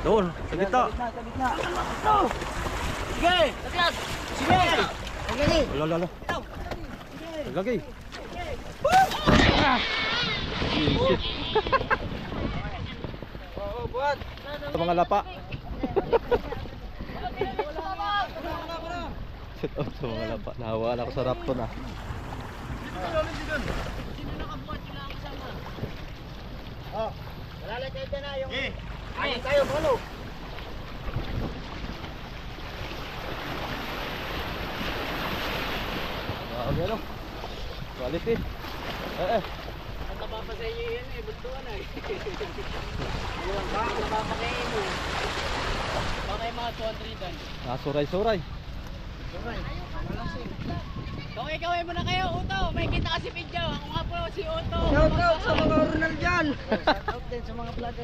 Doon, sa gitna. Sa gitna. Sige! Taklas! Sige! Sige! Lala. Lagi. Oo, buhat! Sa mga lapa. Set up sa mga lapa. Nahawakan ako sa rapto na. Oh, malalagay ka na yung... Ayun tayo, ano? Ano ano? Quality. Ang taba pa sa inyo yan eh, buntuan ay. Iwan ka, napapakain mo. Baka yung mga 200 dan. Suray-suray. Suray, malasing. Kaway-kaway muna kayo, Uto. May kita kasi video. Ako nga po si Uto. Shout out sa mga Ronald dyan. Shout out din sa mga vlogger.